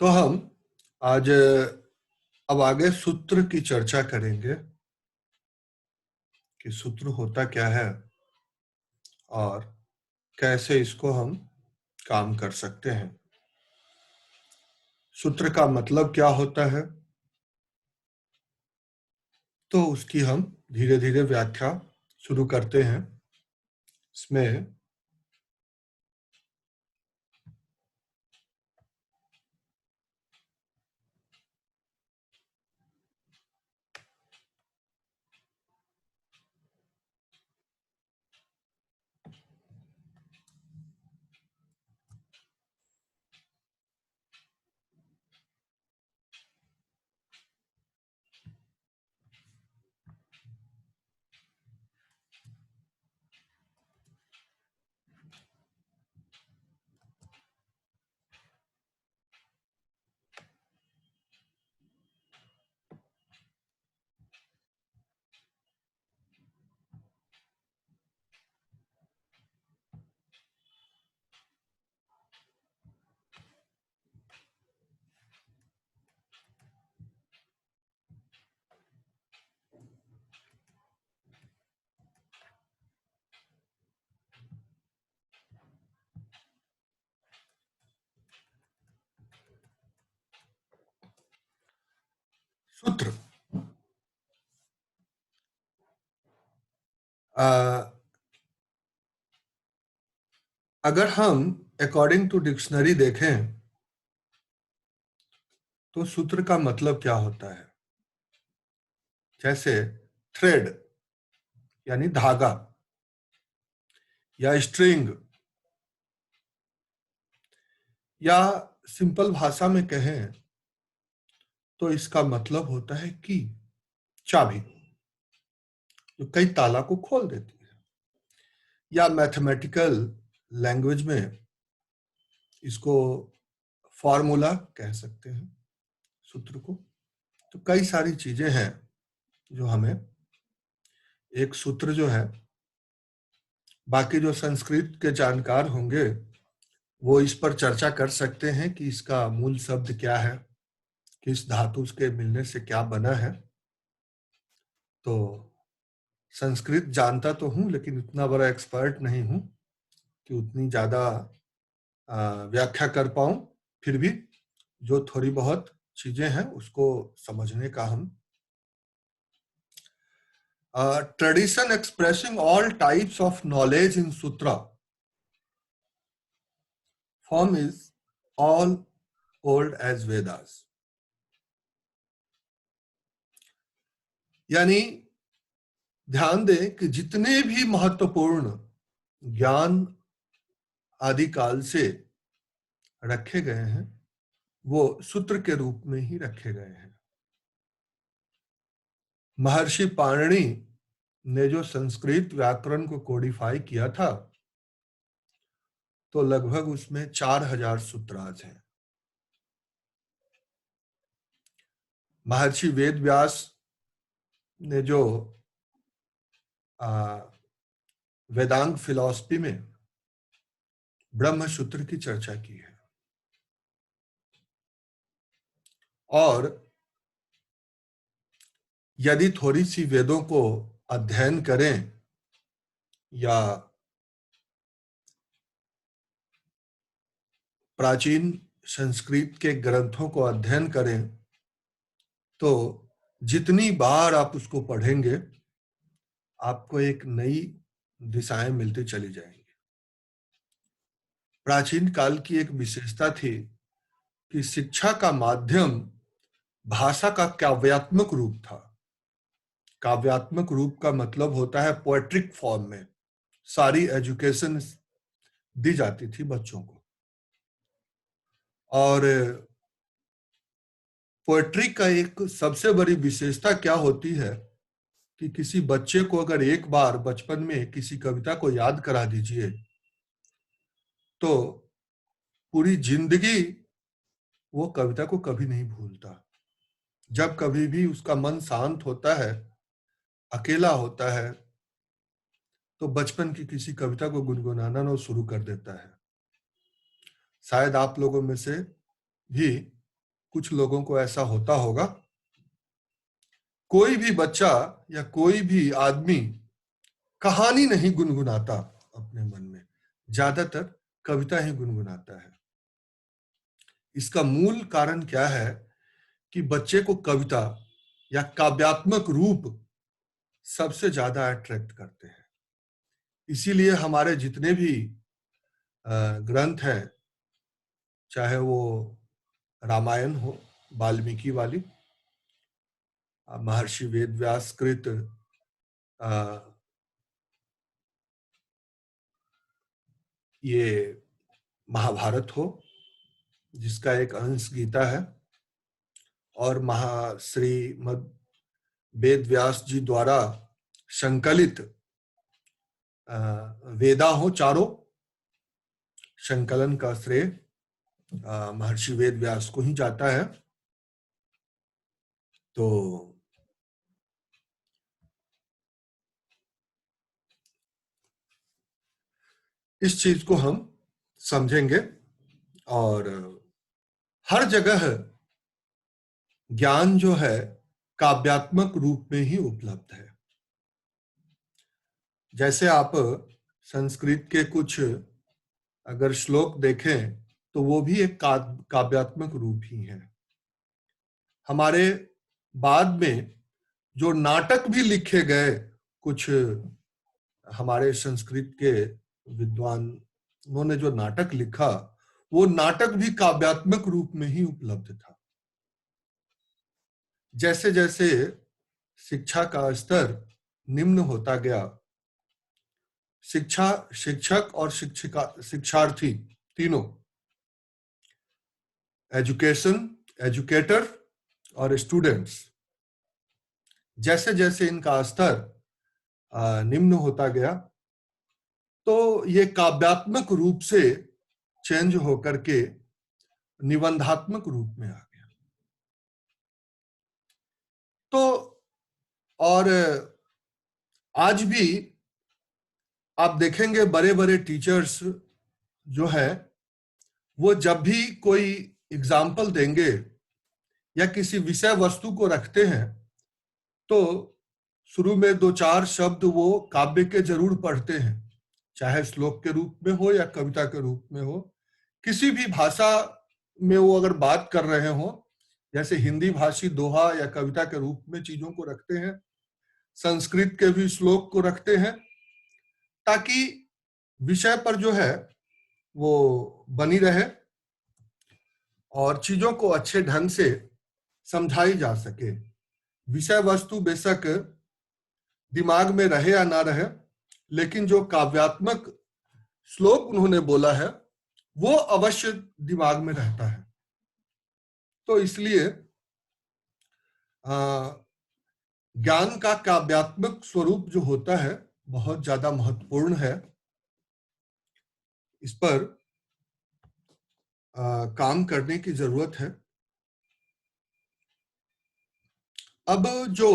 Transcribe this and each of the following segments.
तो हम आज अब आगे सूत्र की चर्चा करेंगे कि सूत्र होता क्या है और कैसे इसको हम काम कर सकते हैं। सूत्र का मतलब क्या होता है, तो उसकी हम धीरे धीरे व्याख्या शुरू करते हैं। इसमें सूत्र अगर हम अकॉर्डिंग टू डिक्शनरी देखें तो सूत्र का मतलब क्या होता है। जैसे थ्रेड यानी धागा या स्ट्रिंग, या सिंपल भाषा में कहें तो इसका मतलब होता है की, चाबी जो कई ताला को खोल देती है। या मैथमेटिकल लैंग्वेज में इसको फॉर्मूला कह सकते हैं सूत्र को। तो कई सारी चीजें हैं जो हमें एक सूत्र जो है, बाकी जो संस्कृत के जानकार होंगे वो इस पर चर्चा कर सकते हैं कि इसका मूल शब्द क्या है, किस धातु के मिलने से क्या बना है। तो संस्कृत जानता तो हूं लेकिन उतना बड़ा एक्सपर्ट नहीं हूं कि उतनी ज्यादा व्याख्या कर पाऊं। फिर भी जो थोड़ी बहुत चीजें हैं उसको समझने का हम tradition expressing all types of knowledge in sutra form is all old as Vedas। यानी ध्यान दें कि जितने भी महत्वपूर्ण ज्ञान आदि काल से रखे गए हैं वो सूत्र के रूप में ही रखे गए हैं। महर्षि पाणिनि ने जो संस्कृत व्याकरण को कोडिफाई किया था तो लगभग उसमें 4000 सूत्राज हैं। महर्षि वेद व्यास ने जो वेदांग फिलॉसफी में ब्रह्म सूत्र की चर्चा की है। और यदि थोड़ी सी वेदों को अध्ययन करें या प्राचीन संस्कृत के ग्रंथों को अध्ययन करें तो जितनी बार आप उसको पढ़ेंगे आपको एक नई दिशाएं मिलती चली जाएंगी। प्राचीन काल की एक विशेषता थी कि शिक्षा का माध्यम भाषा का काव्यात्मक रूप था। काव्यात्मक रूप का मतलब होता है पोएट्रिक फॉर्म में सारी एजुकेशन दी जाती थी बच्चों को। और पोएट्री का एक सबसे बड़ी विशेषता क्या होती है कि किसी बच्चे को अगर एक बार बचपन में किसी कविता को याद करा दीजिए तो पूरी जिंदगी वो कविता को कभी नहीं भूलता। जब कभी भी उसका मन शांत होता है, अकेला होता है, तो बचपन की किसी कविता को गुनगुनाना वो शुरू कर देता है। शायद आप लोगों में से भी कुछ लोगों को ऐसा होता होगा, कोई भी बच्चा या कोई भी आदमी कहानी नहीं गुनगुनाता अपने मन में, ज्यादातर कविता ही गुनगुनाता है। इसका मूल कारण क्या है कि बच्चे को कविता या काव्यात्मक रूप सबसे ज्यादा अट्रैक्ट करते हैं। इसीलिए हमारे जितने भी ग्रंथ हैं, चाहे वो रामायण हो वाल्मीकि वाली, महर्षि वेदव्यास कृत ये महाभारत हो, जिसका एक अंश गीता है, और श्रीमद् वेद व्यास जी द्वारा संकलित वेदा हो चारों, संकलन का श्रेय महर्षि वेद व्यास को ही जाता है। तो इस चीज को हम समझेंगे, और हर जगह ज्ञान जो है काव्यात्मक रूप में ही उपलब्ध है। जैसे आप संस्कृत के कुछ अगर श्लोक देखें तो वो भी एक काव्यात्मक रूप ही है। हमारे बाद में जो नाटक भी लिखे गए, कुछ हमारे संस्कृत के विद्वान, उन्होंने जो नाटक लिखा, वो नाटक भी काव्यात्मक रूप में ही उपलब्ध था। जैसे जैसे शिक्षा का स्तर निम्न होता गया, शिक्षक और शिक्षार्थी तीनों, एजुकेटर और स्टूडेंट्स, जैसे जैसे इनका स्तर निम्न होता गया, तो ये काव्यात्मक रूप से चेंज होकर के निबंधात्मक रूप में आ गया। तो और आज भी आप देखेंगे बड़े बड़े टीचर्स जो है, वो जब भी कोई एग्जाम्पल देंगे या किसी विषय वस्तु को रखते हैं, तो शुरू में 2-4 शब्द वो काव्य के जरूर पढ़ते हैं, चाहे श्लोक के रूप में हो या कविता के रूप में हो। किसी भी भाषा में वो अगर बात कर रहे हो, जैसे हिंदी भाषी दोहा या कविता के रूप में चीजों को रखते हैं, संस्कृत के भी श्लोक को रखते हैं, ताकि विषय पर जो है वो बनी रहे और चीजों को अच्छे ढंग से समझाई जा सके। विषय वस्तु बेशक दिमाग में रहे या ना रहे, लेकिन जो काव्यात्मक श्लोक उन्होंने बोला है वो अवश्य दिमाग में रहता है। तो इसलिए ज्ञान का काव्यात्मक स्वरूप जो होता है बहुत ज्यादा महत्वपूर्ण है। इस पर काम करने की जरूरत है। अब जो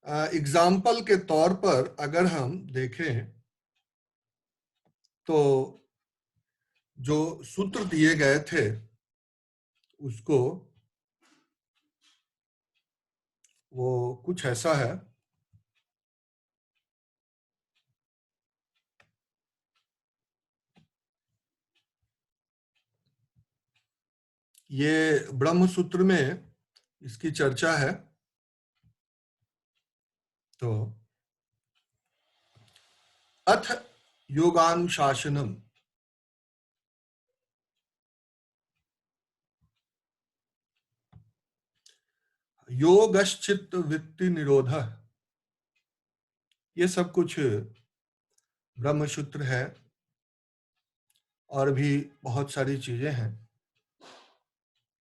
एग्जाम्पल के तौर पर अगर हम देखें, तो जो सूत्र दिए गए थे उसको, वो कुछ ऐसा है। ये ब्रह्म सूत्र में इसकी चर्चा है। तो अथ योगानुशासनम योगश्चित्त वृत्ति निरोध, ये सब कुछ ब्रह्म सूत्र है, और भी बहुत सारी चीजें हैं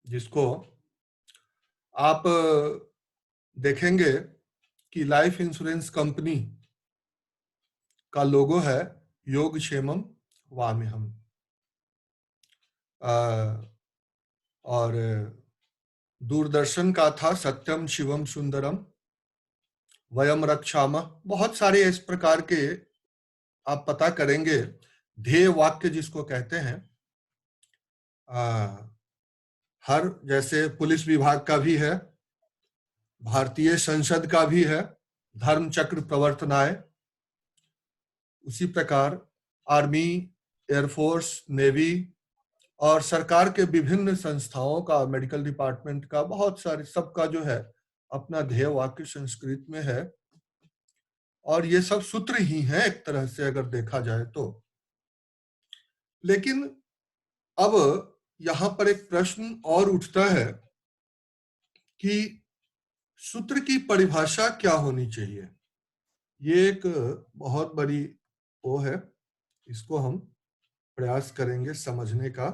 जिसको आप देखेंगे कि लाइफ इंश्योरेंस कंपनी का लोगो है योगक्षेमम वामेहम, और दूरदर्शन का था सत्यम शिवम सुंदरम वयम रक्षामः। बहुत सारे इस प्रकार के आप पता करेंगे ध्येय वाक्य जिसको कहते हैं, हर, जैसे पुलिस विभाग का भी है, भारतीय संसद का भी है, धर्म चक्र प्रवर्तनाय, उसी प्रकार आर्मी, एयरफोर्स, नेवी और सरकार के विभिन्न संस्थाओं का, मेडिकल डिपार्टमेंट का, बहुत सारे, सबका जो है अपना ध्येय वाक्य संस्कृत में है। और ये सब सूत्र ही हैं एक तरह से अगर देखा जाए तो। लेकिन अब यहां पर एक प्रश्न और उठता है कि सूत्र की परिभाषा क्या होनी चाहिए। ये एक बहुत बड़ी वो है, इसको हम प्रयास करेंगे समझने का।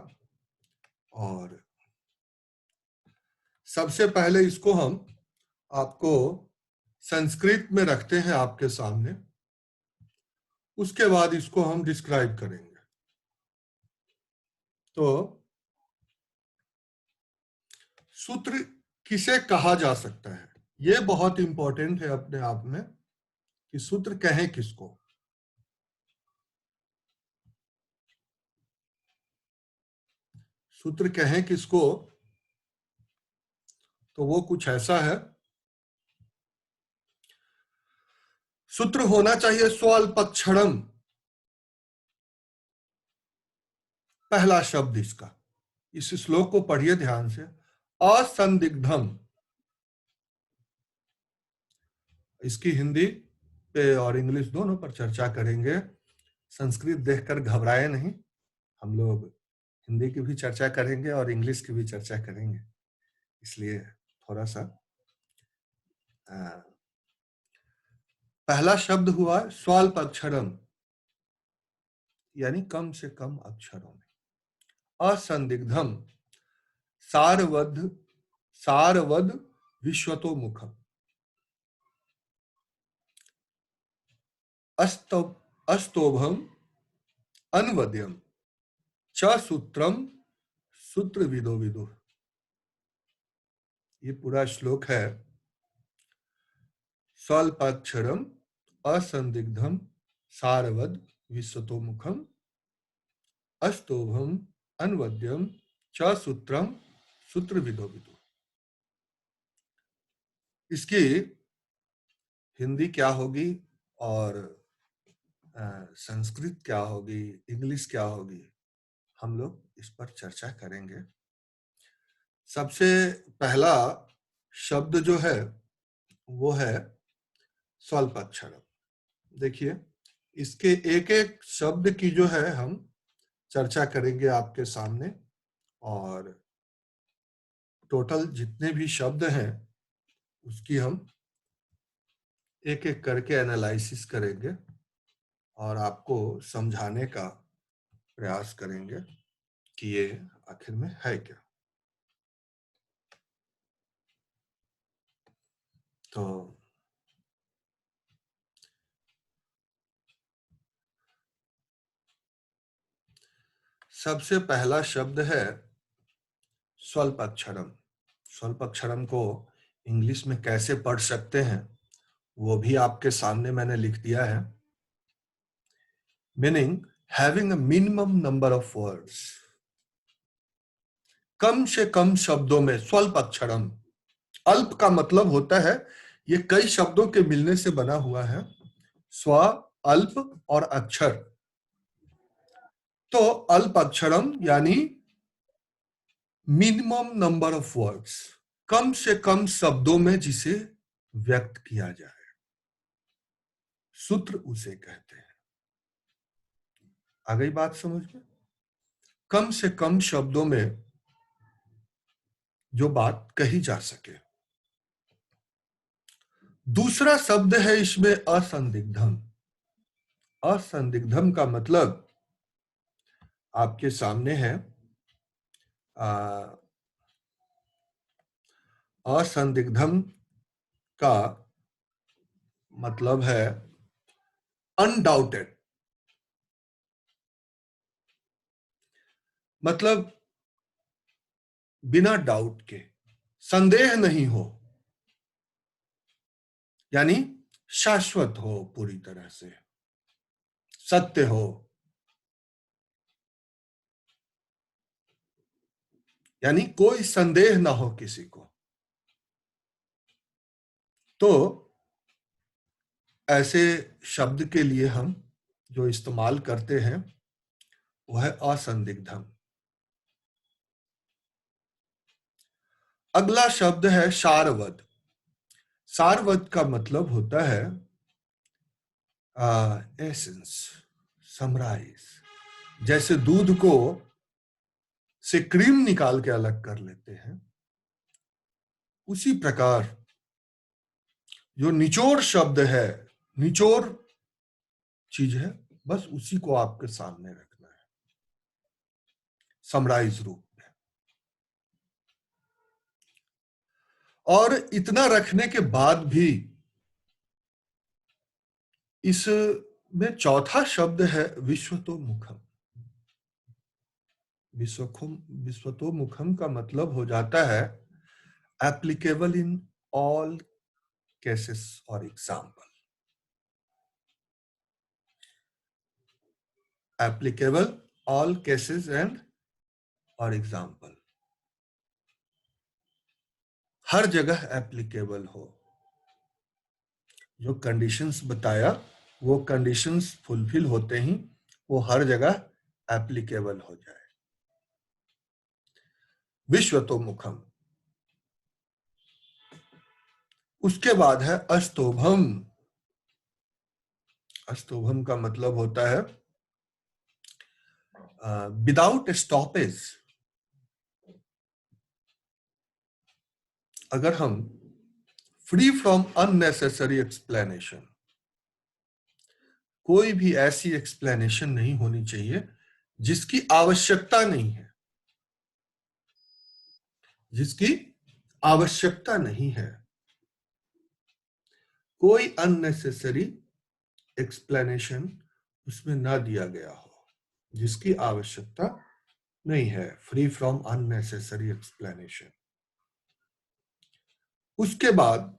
और सबसे पहले इसको हम आपको संस्कृत में रखते हैं आपके सामने, उसके बाद इसको हम डिस्क्राइब करेंगे। तो सूत्र किसे कहा जा सकता है, ये बहुत इंपॉर्टेंट है अपने आप में कि सूत्र कहें किसको। सूत्र कहें किसको, तो वो कुछ ऐसा है, सूत्र होना चाहिए स्वल्पक्षरम, पहला शब्द इसका। इस श्लोक को पढ़िए ध्यान से, असंदिग्धम। इसकी हिंदी पे और इंग्लिश दोनों पर चर्चा करेंगे। संस्कृत देखकर घबराए नहीं, हम लोग हिंदी की भी चर्चा करेंगे और इंग्लिश की भी चर्चा करेंगे, इसलिए थोड़ा सा पहला शब्द हुआ स्वल्प अक्षरम, यानी कम से कम अक्षरों में। असंदिग्धम, सारवद, सारवद विश्वतो मुखम। अस्तोभम अनवद्यम, च सूत्रम सूत्र विदो विदु। ये पूरा श्लोक है। स्वल्पाक्षरम, असंदिग्धम, सारवद विश्वतो मुखम, अस्तोभम अनवद्यम, च सूत्रम सूत्र विदो विदु। इसकी हिंदी क्या होगी और संस्कृत क्या होगी, इंग्लिश क्या होगी, हम लोग इस पर चर्चा करेंगे। सबसे पहला शब्द जो है वो है स्वल्पाक्षरम। देखिए, इसके एक एक शब्द की जो है हम चर्चा करेंगे आपके सामने, और टोटल जितने भी शब्द हैं उसकी हम एक एक करके एनालिसिस करेंगे और आपको समझाने का प्रयास करेंगे कि ये आखिर में है क्या। तो सबसे पहला शब्द है स्वल्पाक्षरम। स्वल्पाक्षरम को इंग्लिश में कैसे पढ़ सकते हैं वो भी आपके सामने मैंने लिख दिया है। Meaning having a minimum number of words, कम से कम शब्दों में। स्वल्पाक्षरम, अल्प का मतलब होता है ये कई शब्दों के मिलने से बना हुआ है। स्व, अल्प और अक्षर, तो अल्प अक्षरम यानी मिनिमम नंबर ऑफ वर्ड्स, कम से कम शब्दों में जिसे व्यक्त किया जाए, सूत्र उसे कहते हैं। आ गई बात समझ में? कम से कम शब्दों में जो बात कही जा सके। दूसरा शब्द है इसमें असंदिग्धम। असंदिग्धम का मतलब आपके सामने है। असंदिग्धम का मतलब है अनडाउटेड, मतलब बिना डाउट के, संदेह नहीं हो, यानी शाश्वत हो, पूरी तरह से सत्य हो। यानी कोई संदेह ना हो किसी को। तो ऐसे शब्द के लिए हम जो इस्तेमाल करते हैं वो है असंदिग्धम। अगला शब्द है सारवत। सारवत का मतलब होता है एसेंस, समराइज। जैसे दूध को से क्रीम निकाल के अलग कर लेते हैं, उसी प्रकार जो निचोड़ शब्द है, निचोड़ चीज है, बस उसी को आपके सामने रखना है समराइज रूप में। और इतना रखने के बाद भी इसमें चौथा शब्द है विश्वतोमुखम। विश्वतोमुखम का मतलब हो जाता है एप्लीकेबल इन ऑल केसेस और example. Applicable all cases and और एग्जाम्पल, हर जगह एप्लीकेबल हो। जो कंडीशंस बताया वो कंडीशंस फुलफिल होते ही वो हर जगह एप्लीकेबल हो जाए। विश्वतोमुखम। उसके बाद है अस्तोभम। अस्तोभम का मतलब होता है विदाउट स्टॉपेज। अगर हम फ्री फ्रॉम अननेसेसरी एक्सप्लेनेशन, कोई भी ऐसी एक्सप्लेनेशन नहीं होनी चाहिए जिसकी आवश्यकता नहीं है, जिसकी आवश्यकता नहीं है। कोई अननेसेसरी एक्सप्लेनेशन उसमें ना दिया गया हो जिसकी आवश्यकता नहीं है। Free from unnecessary explanation. उसके बाद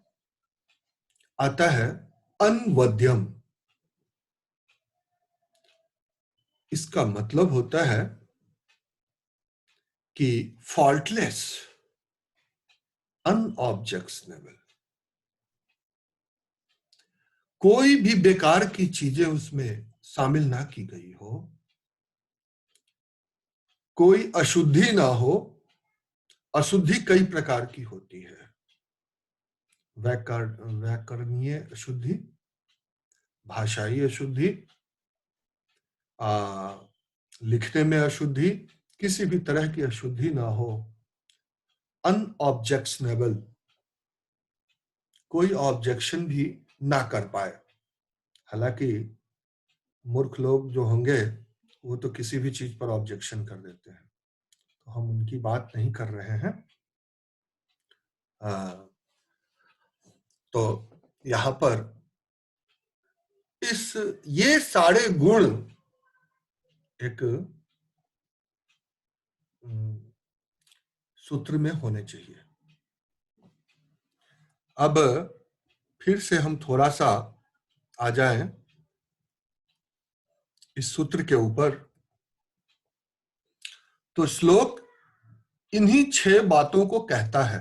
आता है अनवद्यम। इसका मतलब होता है कि फॉल्टलेस, अनऑब्जेक्शनेबल। कोई भी बेकार की चीजें उसमें शामिल ना की गई हो, कोई अशुद्धि ना हो। अशुद्धि कई प्रकार की होती है। व्याकरणीय अशुद्धि, भाषाई अशुद्धि, लिखने में अशुद्धि, किसी भी तरह की अशुद्धि ना हो। अनऑब्जेक्शनेबल, कोई ऑब्जेक्शन भी ना कर पाए। हालांकि मूर्ख लोग जो होंगे वो तो किसी भी चीज पर ऑब्जेक्शन कर देते हैं, तो हम उनकी बात नहीं कर रहे हैं। तो यहां पर ये सारे गुण एक सूत्र में होने चाहिए। अब फिर से हम थोड़ा सा आ जाएं इस सूत्र के ऊपर। तो श्लोक इन्हीं 6 बातों को कहता है।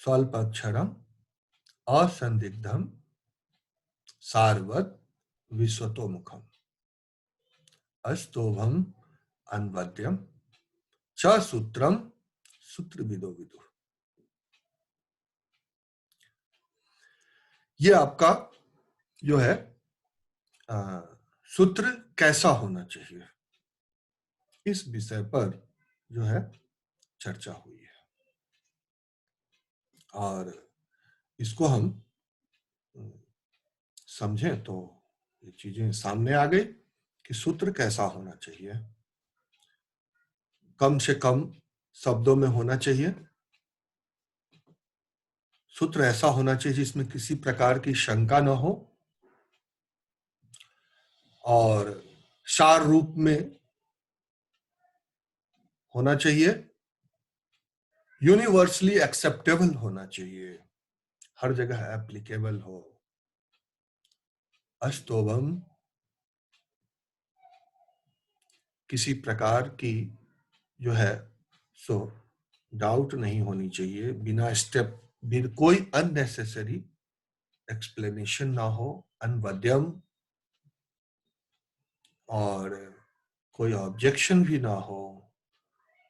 स्वल्प अक्षरम, असंदिग्धम, सारवत, विश्वतोमुखम, अस्तोभम, अनवद्यम, च सूत्रम, सूत्र विदो विदु। ये आपका जो है सूत्र कैसा होना चाहिए, इस विषय पर जो है चर्चा हुई है। और इसको हम समझें तो ये चीजें सामने आ गई कि सूत्र कैसा होना चाहिए। कम से कम शब्दों में होना चाहिए। सूत्र ऐसा होना चाहिए जिसमें किसी प्रकार की शंका न हो और सार रूप में होना चाहिए। यूनिवर्सली एक्सेप्टेबल होना चाहिए, हर जगह एप्लीकेबल हो। अस्तोभम किसी प्रकार की जो है सो डाउट नहीं होनी चाहिए, बिना स्टेप कोई अननेसेसरी एक्सप्लेनेशन ना हो, अनवद्यम, और कोई ऑब्जेक्शन भी ना हो,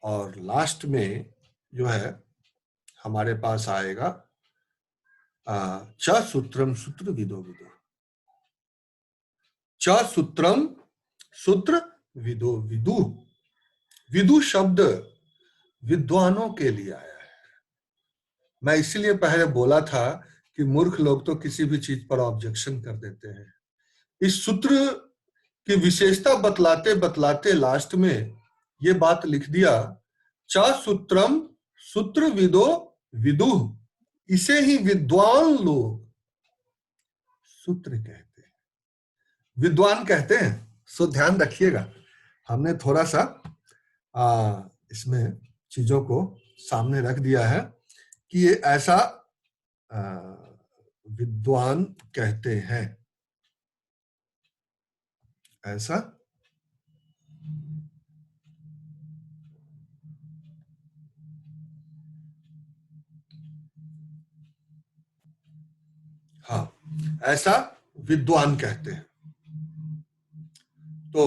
और लास्ट में जो है हमारे पास आएगा च सूत्रम सूत्र विदो विदो। च सूत्रम सूत्र विदो विदु। विदु शब्द विद्वानों के लिए आया है। मैं इसीलिए पहले बोला था कि मूर्ख लोग तो किसी भी चीज पर ऑब्जेक्शन कर देते हैं। इस सूत्र की विशेषता बतलाते बतलाते लास्ट में ये बात लिख दिया, च सूत्रम सूत्र विदो विदु। इसे ही विद्वान लोग सूत्र कहते हैं, विद्वान कहते हैं। सो ध्यान रखिएगा, हमने थोड़ा सा इसमें चीजों को सामने रख दिया है कि ये ऐसा विद्वान कहते हैं, ऐसा हाँ, ऐसा विद्वान कहते हैं। तो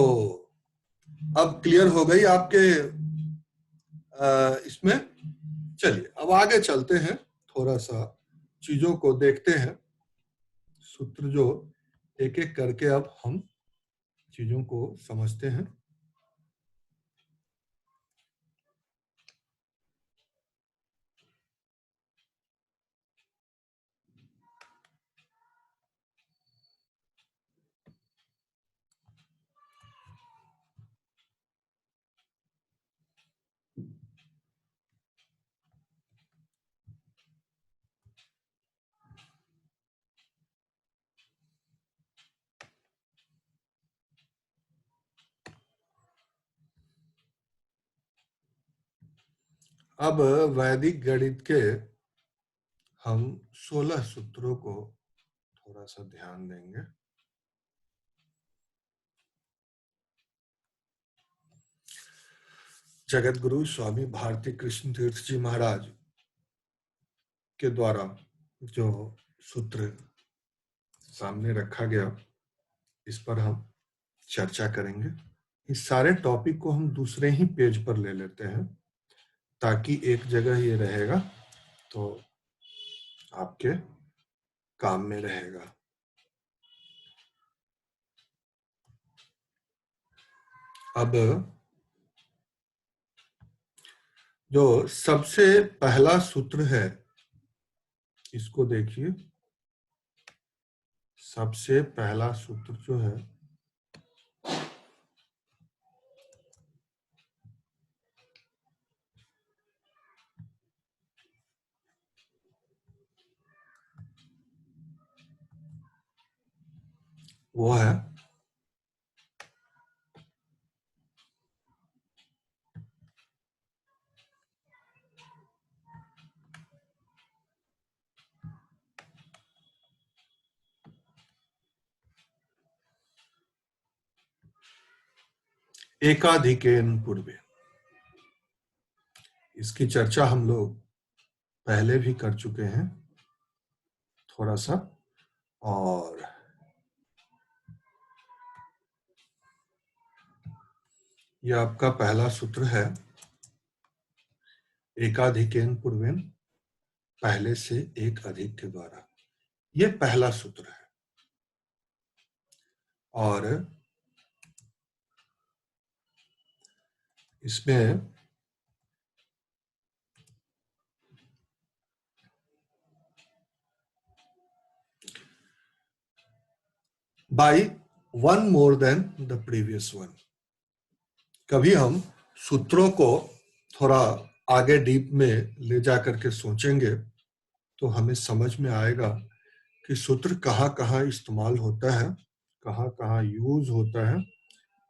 अब क्लियर हो गई आपके इसमें। चलिए अब आगे चलते हैं, थोड़ा सा चीजों को देखते हैं, सूत्र जो एक एक करके अब हम चीजों को समझते हैं। अब वैदिक गणित के हम 16 सूत्रों को थोड़ा सा ध्यान देंगे। जगत गुरु स्वामी भारती कृष्ण तीर्थ जी महाराज के द्वारा जो सूत्र सामने रखा गया, इस पर हम चर्चा करेंगे। इस सारे टॉपिक को हम दूसरे ही पेज पर ले लेते हैं ताकि एक जगह ये रहेगा तो आपके काम में रहेगा। अब जो सबसे पहला सूत्र है, इसको देखिए। सबसे पहला सूत्र जो है वो है एकाधिकेन पूर्वे। इसकी चर्चा हम लोग पहले भी कर चुके हैं थोड़ा सा, और यह आपका पहला सूत्र है, एकाधिकेन पूर्वेन, पहले से एक अधिक के द्वारा। ये पहला सूत्र है। और इसमें by one more than the previous one. कभी हम सूत्रों को थोड़ा आगे डीप में ले जाकर के सोचेंगे तो हमें समझ में आएगा कि सूत्र कहाँ कहाँ इस्तेमाल होता है, कहाँ कहाँ यूज होता है।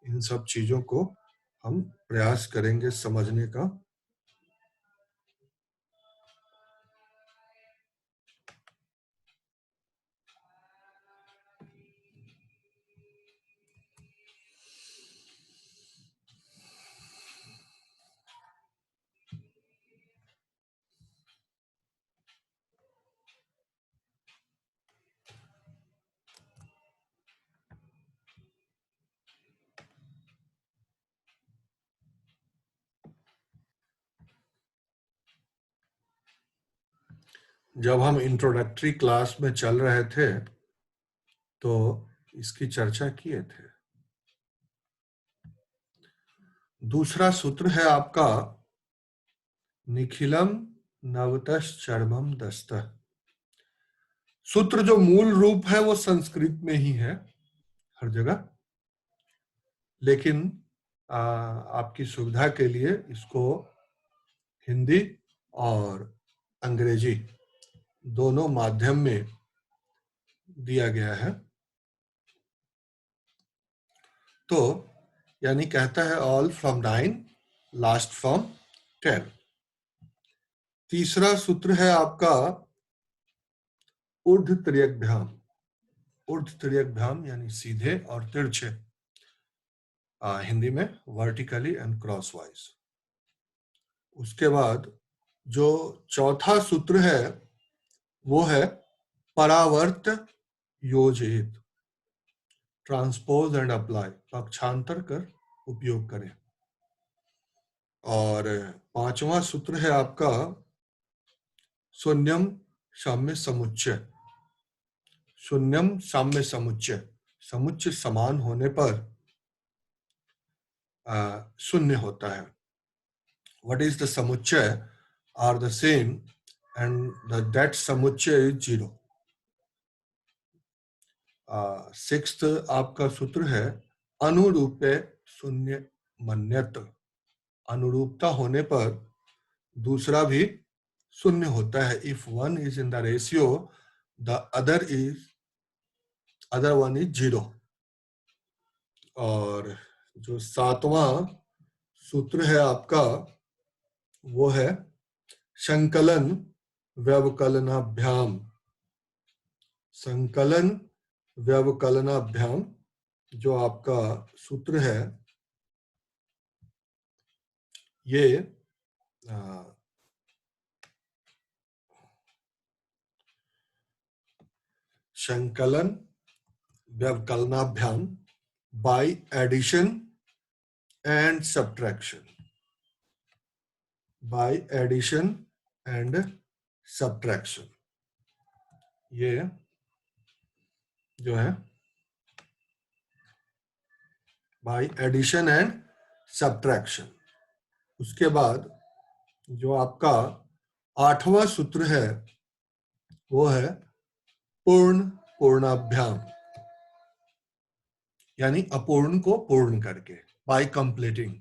इन सब चीजों को हम प्रयास करेंगे समझने का। जब हम इंट्रोडक्टरी क्लास में चल रहे थे तो इसकी चर्चा किए थे। दूसरा सूत्र है आपका निखिलम नवतश्चर्मम दस्तः। सूत्र जो मूल रूप है वो संस्कृत में ही है हर जगह, लेकिन आपकी सुविधा के लिए इसको हिंदी और अंग्रेजी दोनों माध्यम में दिया गया है। तो यानी कहता है ऑल फ्रॉम 9 लास्ट फ्रॉम 10। तीसरा सूत्र है आपका ऊर्ध्व तिर्यकभ्याम। ऊर्ध्व तिर्यकभ्याम यानी सीधे और तिरछे, हिंदी में वर्टिकली एंड क्रॉसवाइज। उसके बाद जो चौथा सूत्र है वो है परावर्त योजित, ट्रांसपोज एंड अप्लाई, पक्षांतर कर उपयोग करें। और पांचवा सूत्र है आपका शून्यम साम्य समुच्चय। शून्यम साम्य समुच्चय, समुच्चय समान होने पर शून्य होता है। What is the समुच्चय are the same and that समुच्चय is 0। सिक्स्थ आपका सूत्र है अनुरूपे शून्य मन्यत। अनुरूपता होने पर दूसरा भी शून्य होता है। If one is in the ratio the other one is 0। और जो सातवां सूत्र है आपका वो है संकलन व्यवकलनाभ्याम। संकलन व्यवकलनाभ्याम जो आपका सूत्र है ये संकलन व्यवकलनाभ्याम by addition and subtraction. By addition and subtraction ये जो है बाय एडिशन एंड सब्ट्रैक्शन। उसके बाद जो आपका आठवां सूत्र है वो है पूर्ण पूर्णाभ्याम, यानी अपूर्ण को पूर्ण करके, बाय कंप्लीटिंग।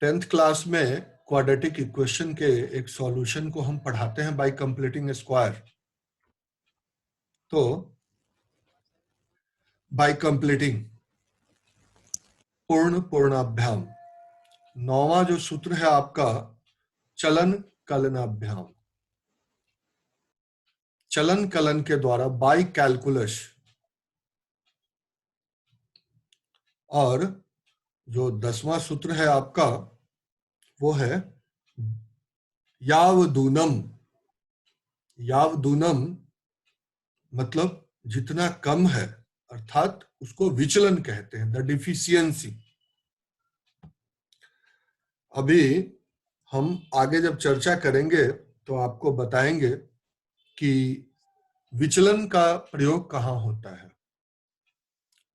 10th क्लास में क्वाड्रेटिक इक्वेशन के एक सॉल्यूशन को हम पढ़ाते हैं बाय कंप्लीटिंग स्क्वायर। तो बाय कंप्लीटिंग पूर्ण पूर्णाभ्याम। नौवां जो सूत्र है आपका चलन कलनाभ्याम। चलन कलन के द्वारा बाय कैलकुलस। और जो 10वां सूत्र है आपका वो है यावदूनम। यावदूनम मतलब जितना कम है, अर्थात उसको विचलन कहते हैं, द डिफिशियंसी। अभी हम आगे जब चर्चा करेंगे तो आपको बताएंगे कि विचलन का प्रयोग कहाँ होता है।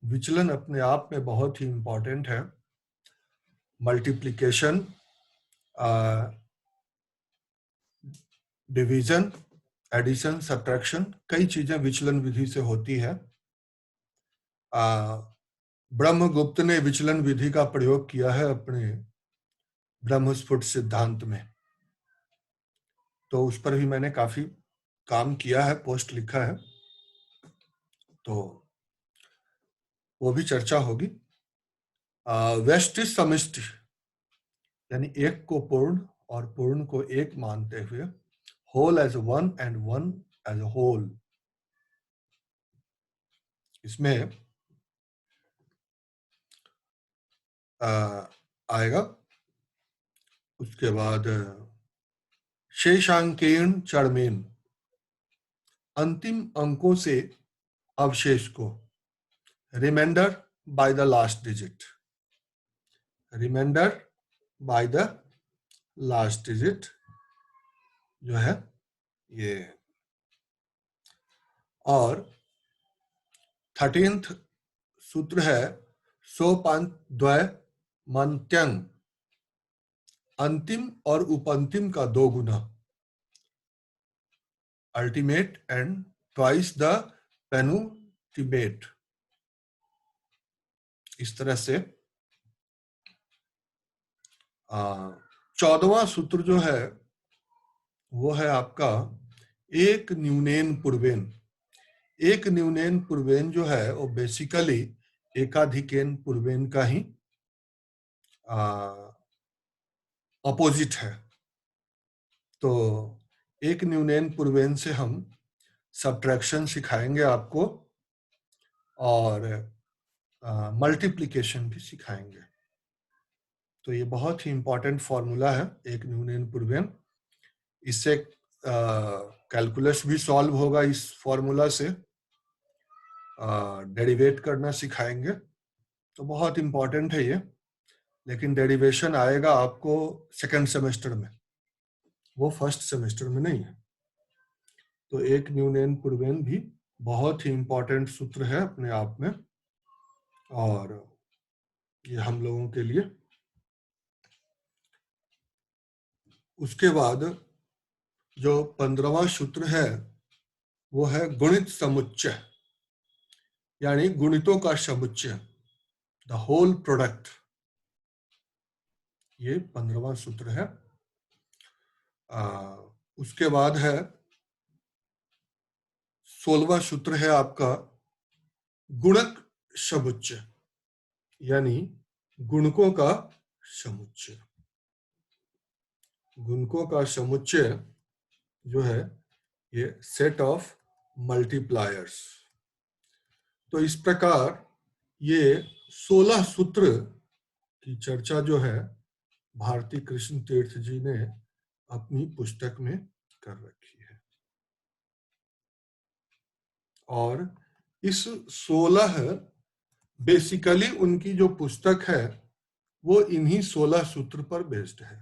विचलन अपने आप में बहुत ही इंपॉर्टेंट है। मल्टीप्लिकेशन, डिवीजन, एडिशन, सब्ट्रैक्शन, कई चीजें विचलन विधि से होती है। ब्रह्मगुप्त ने विचलन विधि का प्रयोग किया है अपने ब्रह्मस्फुट सिद्धांत में, तो उस पर भी मैंने काफी काम किया है, पोस्ट लिखा है, तो वो भी चर्चा होगी। व्यष्टि समष्टि यानी एक को पूर्ण और पूर्ण को एक मानते हुए, whole as one and one as a whole, इसमें आएगा। उसके बाद शेषांकेन चरमेन, अंतिम अंकों से अवशेष को, remainder by the last digit. Remainder by the last digit जो है ये। और 13th सूत्र है सोपानद्वय मन्त्यंग, अंतिम और उपंतिम का 2 गुना, अल्टीमेट एंड ट्वाइस द पेनुटिमेट। इस तरह से 14वां सूत्र जो है वो है आपका एक न्यूनेन पूर्वेन। एक न्यूनेन पूर्वेन जो है वो बेसिकली एकाधिकेन पूर्वेन का ही अपोजिट है। तो एक न्यूनेन पूर्वेन से हम सब्ट्रैक्शन सिखाएंगे आपको और मल्टीप्लिकेशन भी सिखाएंगे। तो ये बहुत ही इंपॉर्टेंट फॉर्मूला है एक न्यूनेन पूर्वेन। इससे कैलकुलस भी सॉल्व होगा इस फॉर्मूला से, डेरिवेट करना सिखाएंगे। तो बहुत इंपॉर्टेंट है ये, लेकिन डेरिवेशन आएगा आपको सेकंड सेमेस्टर में, वो फर्स्ट सेमेस्टर में नहीं है। तो एक न्यूनेन पूर्वेन भी बहुत ही इंपॉर्टेंट सूत्र है अपने आप में, और ये हम लोगों के लिए। उसके बाद जो 15वां सूत्र है वो है गुणित समुच्चय, यानी गुणितों का समुच्चय, द होल प्रोडक्ट। ये 15वां सूत्र है। उसके बाद है 16वां सूत्र है आपका गुणक समुच्चय, यानी गुणकों का समुच्चय। गुणकों का समुच्चय जो है ये सेट ऑफ मल्टीप्लायर्स। तो इस प्रकार ये 16 सूत्र की चर्चा जो है भारती कृष्ण तीर्थ जी ने अपनी पुस्तक में कर रखी है। और इस 16 बेसिकली उनकी जो पुस्तक है वो इन्हीं 16 सूत्र पर बेस्ड है।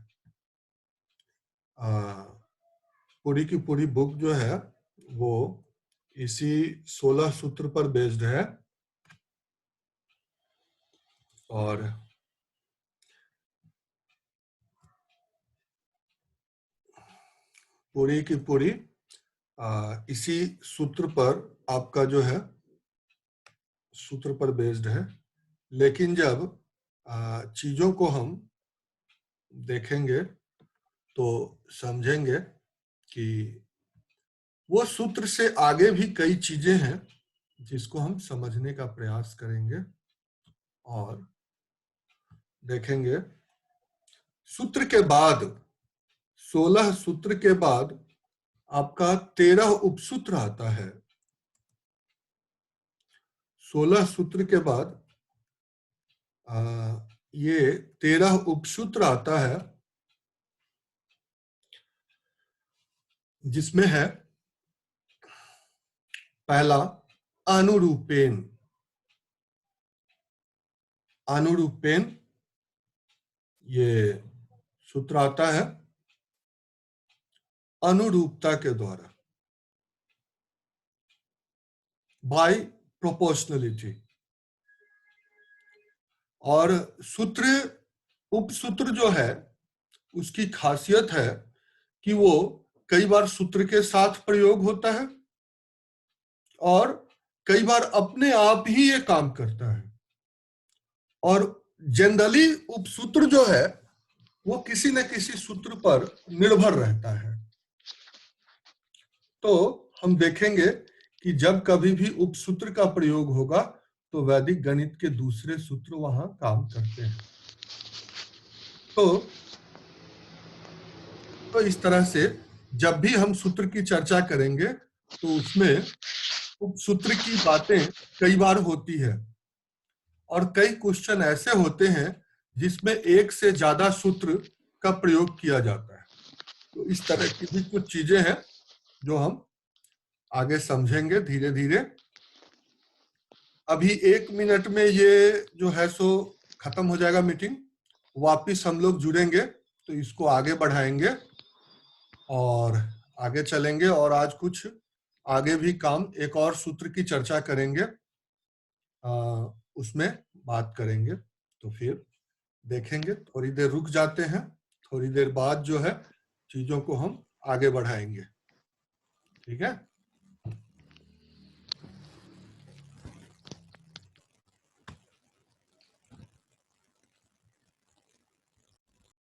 पूरी की पूरी बुक जो है वो इसी 16 सूत्र पर बेस्ड है। और पूरी की पूरी इसी सूत्र पर आपका जो है सूत्र पर बेस्ड है। लेकिन जब चीजों को हम देखेंगे तो समझेंगे कि वो सूत्र से आगे भी कई चीजें हैं जिसको हम समझने का प्रयास करेंगे और देखेंगे। सूत्र के बाद 16 सूत्र के बाद आपका 13 उपसूत्र आता है। 16 सूत्र के बाद ये 13 उपसूत्र आता है, जिसमें है पहला अनुरूपेन। अनुरूपेन ये सूत्र आता है अनुरूपता के द्वारा, बाय प्रोपोर्शनलिटी। और सूत्र उपसूत्र जो है उसकी खासियत है कि वो कई बार सूत्र के साथ प्रयोग होता है और कई बार अपने आप ही ये काम करता है। और जनरली उपसूत्र जो है वो किसी न किसी सूत्र पर निर्भर रहता है। तो हम देखेंगे कि जब कभी भी उपसूत्र का प्रयोग होगा तो वैदिक गणित के दूसरे सूत्र वहां काम करते हैं। तो इस तरह से जब भी हम सूत्र की चर्चा करेंगे तो उसमें उपसूत्र की बातें कई बार होती है, और कई क्वेश्चन ऐसे होते हैं जिसमें एक से ज्यादा सूत्र का प्रयोग किया जाता है। तो इस तरह की भी कुछ चीजें हैं जो हम आगे समझेंगे धीरे धीरे। अभी 1 मिनट में ये जो है सो खत्म हो जाएगा मीटिंग, वापिस हम लोग जुड़ेंगे तो इसको आगे बढ़ाएंगे। और आगे चलेंगे और आज कुछ आगे भी काम, एक और सूत्र की चर्चा करेंगे, उसमें बात करेंगे। तो फिर देखेंगे, थोड़ी देर रुक जाते हैं, थोड़ी देर बाद जो है चीजों को हम आगे बढ़ाएंगे। ठीक है।